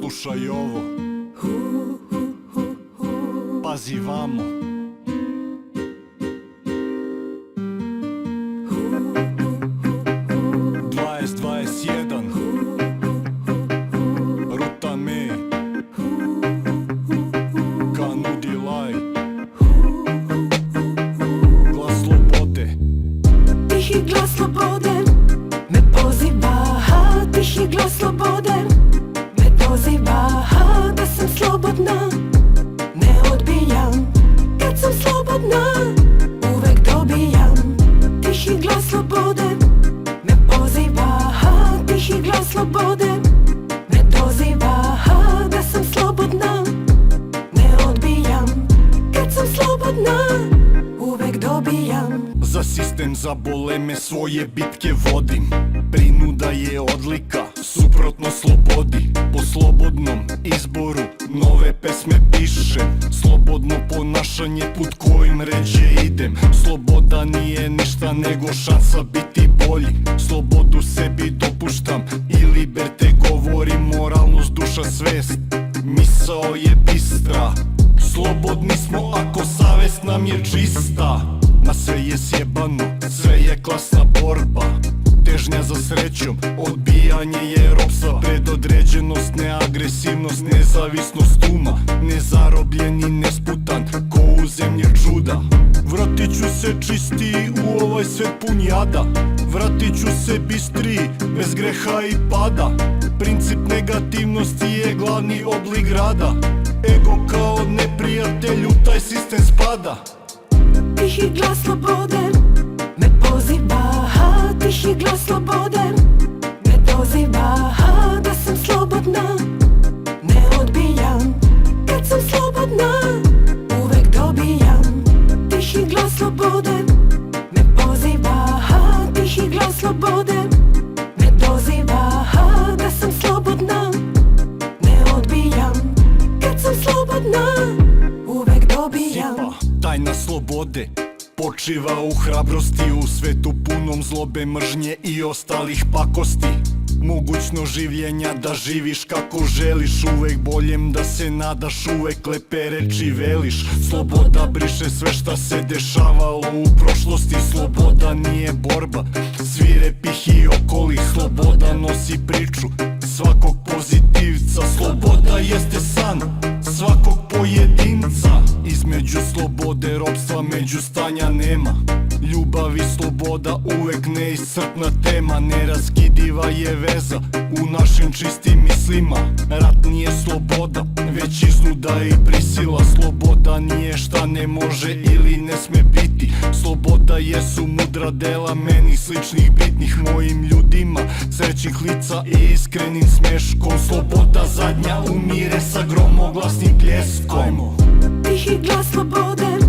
Slušaj ovo, pazi vamo. Ruta me ka nudi laj. Glas slobode. Tihi glas slobode me poziva, tihi glas slobode me poziva, da sam slobodna, ne odbijam. Kad sam slobodna, uvek dobijam. Tihi glas slobode me poziva, tihi glas slobode me doziva, da sam slobodna, ne odbijam. Kad sam slobodna, uvek dobijam. Za sistem zabole me, svoje bitke vodim. Prinuda je odlika, suprotno slobodi. Po slobodnom izboru nove pesme pišem. Slobodno ponašanje, put kojim ređe idem. Sloboda nije ništa nego šansa biti bolji. Slobodu sebi dopuštam i liberte govorim. Moralnost, duša, svest, misao je bistra. Slobodni smo ako savest nam je čista. Na sve je sjebano, sve je klasna borba. Težnja za srećom, odbijanje je ropstva. Predodređenost, neagresivnost, nezavisnost uma. Nezarobljen i nesputan, ko u zemlji čuda. Vratit ću se čistiji u ovaj svet pun jada. Vratit ću se bistriji, bez greha i pada. Princip negativnosti je glavni oblik rada. Ego kao neprijatelj u taj sistem spada. Tihi glas slobode me poziva, tihi glas slobode me doziva, da sam slobodna, ne odbijam. Kad sam slobodna, uvek dobijam. Tihi glas slobode me poziva, tihi glas slobode me doziva, da sam slobodna, ne odbijam. Kad sam slobodna, uvek dobijam. Tajna slobode počiva u hrabrosti. U svetu punom zlobe, mržnje i ostalih pakosti. Mogućno življenja da živiš kako želiš. Uvek boljem da se nadaš, uvek lepe reči veliš. Sloboda briše sve šta se dešavalo u prošlosti. Sloboda nije borba svirepih i okolih. Sloboda nosi priču svakog pozitivca. Sloboda jeste san svakog pojedinca. Između slobode, ropstva, među stanja nema. Ljubav i sloboda uvek neiscrpna tema. Neraskidiva je veza u našim čistim mislima. Rat nije sloboda, već iznuda i prisila. Sloboda nije šta ne može ili ne sme biti. Sloboda jesu mudra dela meni sličnih bitnih. Mojim ljudima srećnih lica i iskrenim smeškom. Sloboda zadnja umire sa gromoglasnim pljeskom. Tihi glas slobode